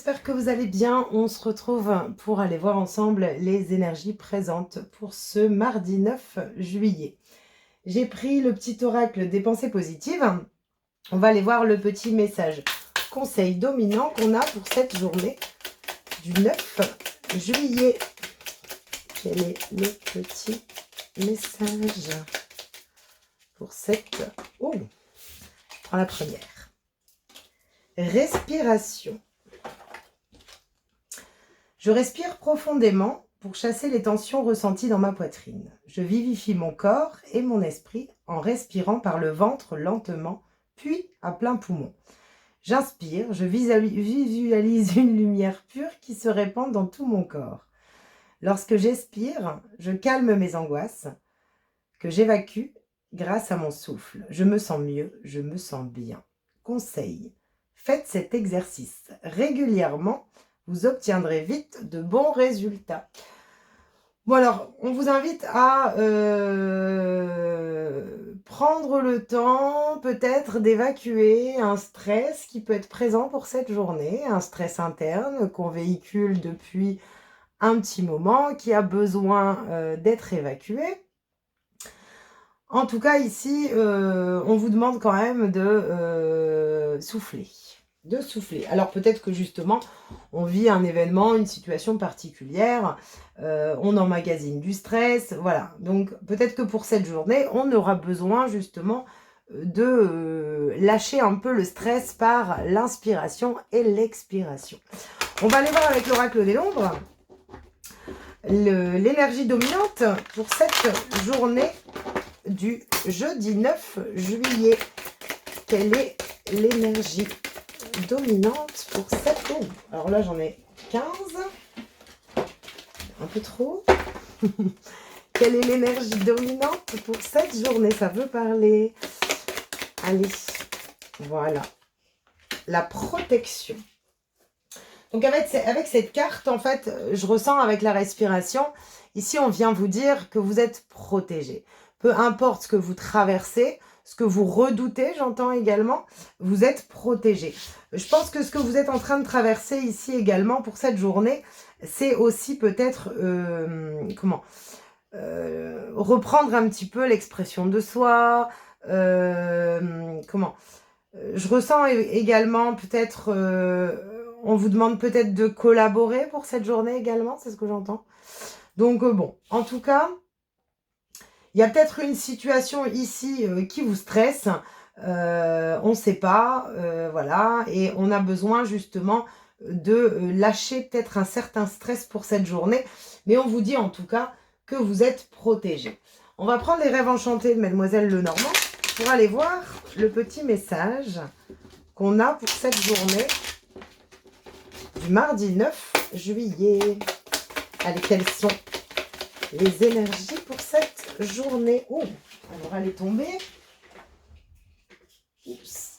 j'espère que vous allez bien. On se retrouve pour aller voir ensemble les énergies présentes pour ce mardi 9 juillet. J'ai pris le petit oracle des pensées positives. On va aller voir le petit message conseil dominant qu'on a pour cette journée du 9 juillet. Quel est le petit message pour cette... Oh, je prends la première. Respiration. Je respire profondément pour chasser les tensions ressenties dans ma poitrine. Je vivifie mon corps et mon esprit en respirant par le ventre lentement, puis à plein poumon. J'inspire, je visualise une lumière pure qui se répand dans tout mon corps. Lorsque j'expire, je calme mes angoisses, que j'évacue grâce à mon souffle. Je me sens mieux, je me sens bien. Conseil. Faites cet exercice régulièrement, vous obtiendrez vite de bons résultats. Bon alors, on vous invite à prendre le temps peut-être d'évacuer un stress qui peut être présent pour cette journée, un stress interne qu'on véhicule depuis un petit moment, qui a besoin d'être évacué. En tout cas, ici, on vous demande quand même de souffler. Alors peut-être que justement, on vit un événement, une situation particulière, on emmagasine du stress, voilà. Donc peut-être que pour cette journée, on aura besoin justement de lâcher un peu le stress par l'inspiration et l'expiration. On va aller voir avec l'oracle des nombres l'énergie dominante pour cette journée du jeudi 9 juillet. Quelle est l'énergie dominante pour cette... Oh, alors là, j'en ai 15. Un peu trop. Quelle est l'énergie dominante pour cette journée? Ça veut parler. Allez, voilà. La protection. Donc avec cette carte, en fait, je ressens avec la respiration, ici on vient vous dire que vous êtes protégé. Peu importe ce que vous traversez, ce que vous redoutez, j'entends également, vous êtes protégé. Je pense que ce que vous êtes en train de traverser ici également pour cette journée, c'est aussi peut-être, reprendre un petit peu l'expression de soi, je ressens également peut-être, on vous demande peut-être de collaborer pour cette journée également, c'est ce que j'entends. Donc bon, en tout cas, il y a peut-être une situation ici qui vous stresse, on ne sait pas, voilà, et on a besoin justement de lâcher peut-être un certain stress pour cette journée, mais on vous dit en tout cas que vous êtes protégé. On va prendre les rêves enchantés de Mademoiselle Lenormand pour aller voir le petit message qu'on a pour cette journée du mardi 9 juillet. Allez, quelles sont les énergies pour cette journée? Oh, alors elle est tombée. Oups.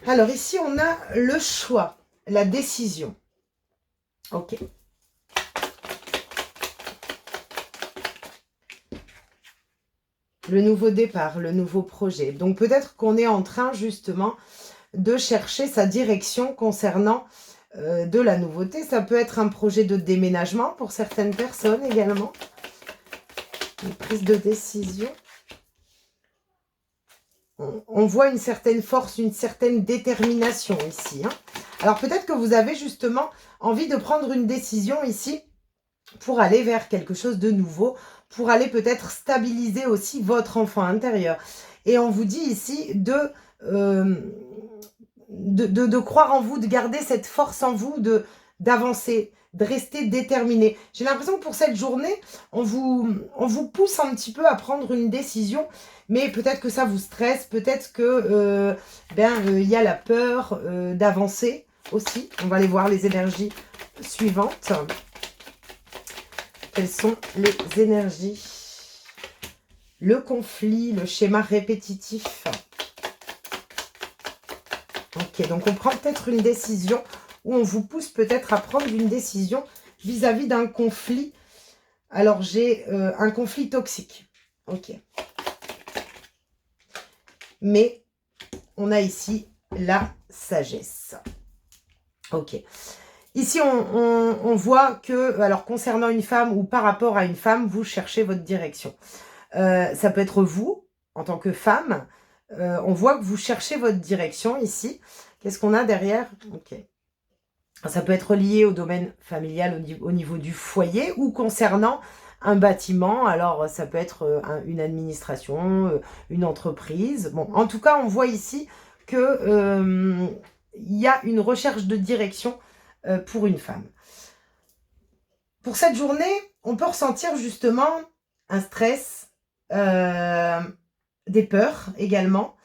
Alors ici, on a le choix, la décision. Ok. Le nouveau départ, le nouveau projet. Donc peut-être qu'on est en train justement de chercher sa direction concernant de la nouveauté. Ça peut être un projet de déménagement pour certaines personnes également. Une prise de décision. On voit une certaine force, une certaine détermination ici. Hein. Alors peut-être que vous avez justement envie de prendre une décision ici pour aller vers quelque chose de nouveau, pour aller peut-être stabiliser aussi votre enfant intérieur. Et on vous dit ici de croire en vous, de garder cette force en vous, d'avancer, de rester déterminé. J'ai l'impression que pour cette journée, on vous pousse un petit peu à prendre une décision, mais peut-être que ça vous stresse, peut-être que il y a la peur d'avancer aussi. On va aller voir les énergies suivantes. Quelles sont les énergies? Le conflit, le schéma répétitif. Ok, donc on prend peut-être une décision ou on vous pousse peut-être à prendre une décision vis-à-vis d'un conflit. Alors, j'ai un conflit toxique. Ok. Mais on a ici la sagesse. Ok. Ici, on voit que, alors concernant une femme ou par rapport à une femme, vous cherchez votre direction. Ça peut être vous, en tant que femme. On voit que vous cherchez votre direction ici. Qu'est-ce qu'on a derrière? Ok. Ça peut être lié au domaine familial, au niveau du foyer ou concernant un bâtiment. Alors, ça peut être une administration, une entreprise. Bon, en tout cas, on voit ici que il y a une recherche de direction pour une femme. Pour cette journée, on peut ressentir justement un stress, des peurs également,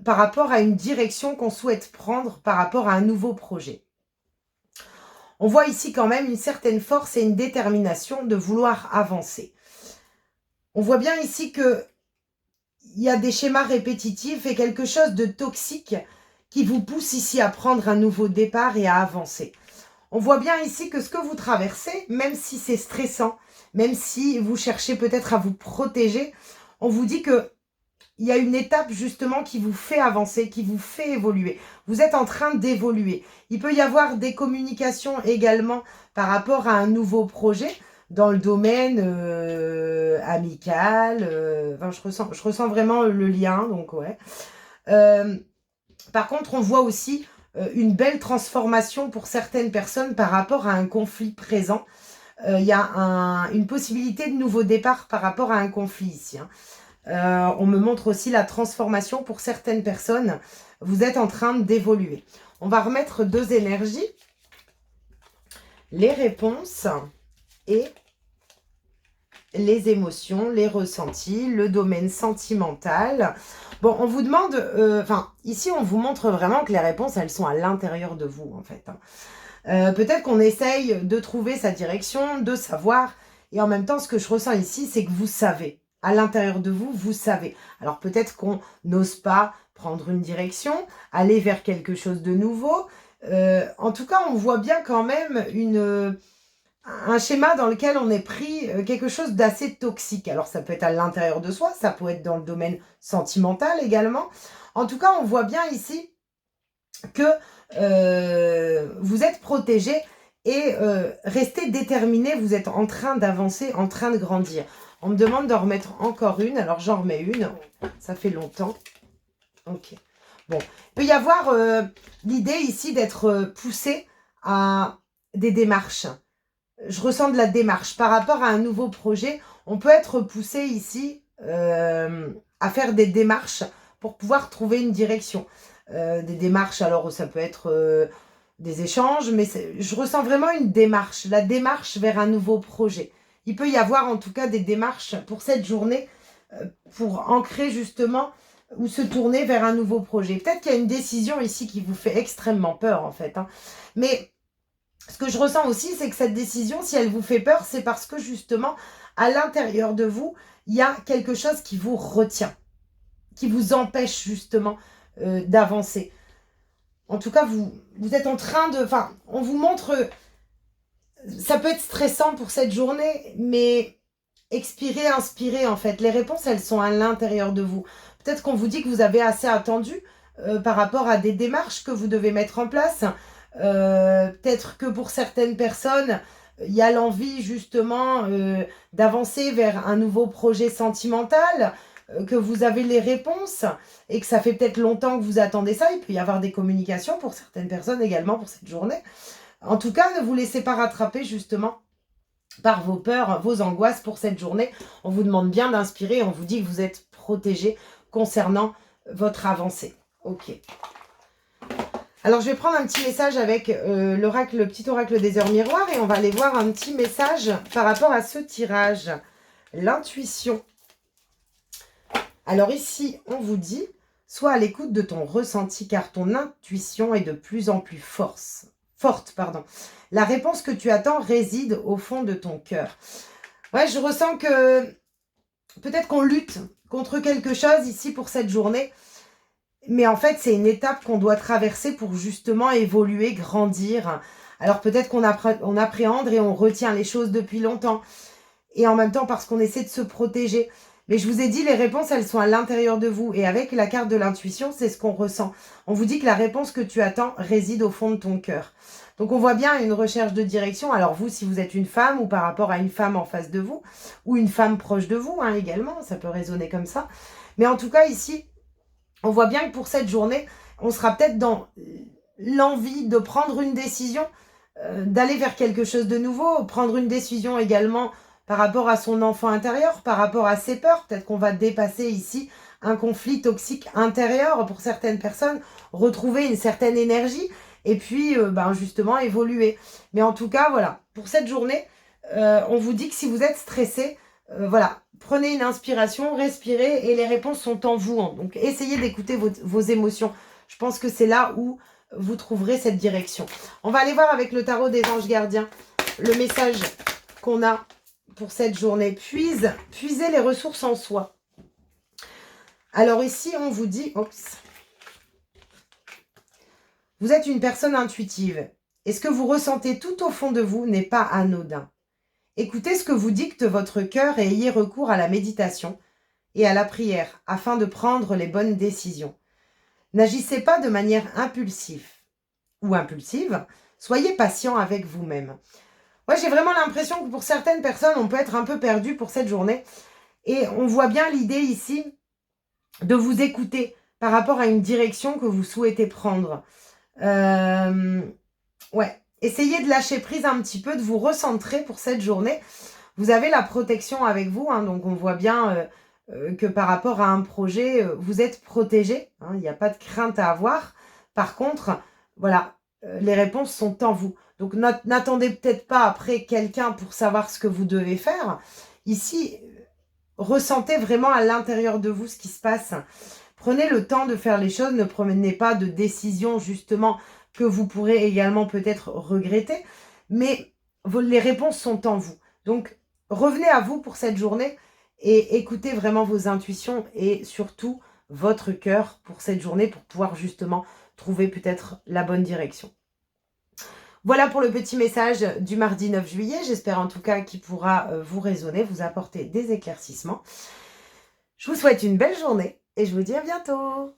par rapport à une direction qu'on souhaite prendre par rapport à un nouveau projet. On voit ici quand même une certaine force et une détermination de vouloir avancer. On voit bien ici que il y a des schémas répétitifs et quelque chose de toxique qui vous pousse ici à prendre un nouveau départ et à avancer. On voit bien ici que ce que vous traversez, même si c'est stressant, même si vous cherchez peut-être à vous protéger, on vous dit que il y a une étape justement qui vous fait avancer, qui vous fait évoluer. Vous êtes en train d'évoluer. Il peut y avoir des communications également par rapport à un nouveau projet dans le domaine amical. Enfin, je ressens vraiment le lien, donc ouais. Par contre, on voit aussi une belle transformation pour certaines personnes par rapport à un conflit présent. Il y a une possibilité de nouveau départ par rapport à un conflit ici. Hein. On me montre aussi la transformation pour certaines personnes. Vous êtes en train d'évoluer. On va remettre 2 énergies. Les réponses et les émotions, les ressentis, le domaine sentimental. Bon, on vous demande... ici, on vous montre vraiment que les réponses, elles sont à l'intérieur de vous, en fait. Peut-être qu'on essaye de trouver sa direction, de savoir. Et en même temps, ce que je ressens ici, c'est que vous savez. À l'intérieur de vous, vous savez. Alors peut-être qu'on n'ose pas prendre une direction, aller vers quelque chose de nouveau. En tout cas, on voit bien quand même un schéma dans lequel on est pris quelque chose d'assez toxique. Alors ça peut être à l'intérieur de soi, ça peut être dans le domaine sentimental également. En tout cas, on voit bien ici que vous êtes protégé et restez déterminé, vous êtes en train d'avancer, en train de grandir. On me demande d'en remettre encore une, alors j'en remets une, ça fait longtemps. Ok. Bon, il peut y avoir l'idée ici d'être poussé à des démarches. Je ressens de la démarche. Par rapport à un nouveau projet, on peut être poussé ici à faire des démarches pour pouvoir trouver une direction. Des démarches, alors ça peut être des échanges, mais je ressens vraiment une démarche, la démarche vers un nouveau projet. Il peut y avoir en tout cas des démarches pour cette journée pour ancrer justement ou se tourner vers un nouveau projet. Peut-être qu'il y a une décision ici qui vous fait extrêmement peur en fait. Hein. Mais ce que je ressens aussi, c'est que cette décision, si elle vous fait peur, c'est parce que justement, à l'intérieur de vous, il y a quelque chose qui vous retient, qui vous empêche justement d'avancer. En tout cas, vous êtes en train de... Enfin, on vous montre... Ça peut être stressant pour cette journée, mais expirez, inspirez en fait. Les réponses, elles sont à l'intérieur de vous. Peut-être qu'on vous dit que vous avez assez attendu par rapport à des démarches que vous devez mettre en place. Peut-être que pour certaines personnes, il y a l'envie justement d'avancer vers un nouveau projet sentimental, que vous avez les réponses et que ça fait peut-être longtemps que vous attendez ça. Il peut y avoir des communications pour certaines personnes également pour cette journée. En tout cas, ne vous laissez pas rattraper justement par vos peurs, vos angoisses pour cette journée. On vous demande bien d'inspirer, on vous dit que vous êtes protégé concernant votre avancée. Ok. Alors, je vais prendre un petit message avec l'oracle, le petit oracle des heures miroirs et on va aller voir un petit message par rapport à ce tirage. L'intuition. Alors ici, on vous dit, sois à l'écoute de ton ressenti car ton intuition est de plus en plus forte. La réponse que tu attends réside au fond de ton cœur. Ouais, je ressens que peut-être qu'on lutte contre quelque chose ici pour cette journée. Mais en fait, c'est une étape qu'on doit traverser pour justement évoluer, grandir. Alors peut-être qu'on appréhende et on retient les choses depuis longtemps. Et en même temps, parce qu'on essaie de se protéger. Mais je vous ai dit, les réponses, elles sont à l'intérieur de vous. Et avec la carte de l'intuition, c'est ce qu'on ressent. On vous dit que la réponse que tu attends réside au fond de ton cœur. Donc, on voit bien une recherche de direction. Alors, vous, si vous êtes une femme ou par rapport à une femme en face de vous, ou une femme proche de vous, hein, également, ça peut résonner comme ça. Mais en tout cas, ici, on voit bien que pour cette journée, on sera peut-être dans l'envie de prendre une décision, d'aller vers quelque chose de nouveau, prendre une décision également par rapport à son enfant intérieur, par rapport à ses peurs. Peut-être qu'on va dépasser ici un conflit toxique intérieur pour certaines personnes, retrouver une certaine énergie et puis justement évoluer. Mais en tout cas, voilà, pour cette journée, on vous dit que si vous êtes stressé, voilà, prenez une inspiration, respirez et les réponses sont en vous. Hein. Donc essayez d'écouter vos émotions. Je pense que c'est là où vous trouverez cette direction. On va aller voir avec le tarot des anges gardiens le message qu'on a pour cette journée. Puisez les ressources en soi. Alors ici, on vous dit, vous êtes une personne intuitive. Et ce que vous ressentez tout au fond de vous n'est pas anodin. Écoutez ce que vous dicte votre cœur et ayez recours à la méditation et à la prière afin de prendre les bonnes décisions. N'agissez pas de manière impulsive ou impulsive, soyez patient avec vous-même. Moi, j'ai vraiment l'impression que pour certaines personnes, on peut être un peu perdu pour cette journée. Et on voit bien l'idée ici de vous écouter par rapport à une direction que vous souhaitez prendre. Essayez de lâcher prise un petit peu, de vous recentrer pour cette journée. Vous avez la protection avec vous, hein, donc on voit bien que par rapport à un projet, vous êtes protégé. Hein, il n'y a pas de crainte à avoir. Par contre, voilà, les réponses sont en vous. Donc n'attendez peut-être pas après quelqu'un pour savoir ce que vous devez faire. Ici, ressentez vraiment à l'intérieur de vous ce qui se passe. Prenez le temps de faire les choses, ne prenez pas de décision justement que vous pourrez également peut-être regretter, mais les réponses sont en vous. Donc, revenez à vous pour cette journée et écoutez vraiment vos intuitions et surtout votre cœur pour cette journée pour pouvoir justement trouver peut-être la bonne direction. Voilà pour le petit message du mardi 9 juillet. J'espère en tout cas qu'il pourra vous résonner, vous apporter des éclaircissements. Je vous souhaite une belle journée et je vous dis à bientôt.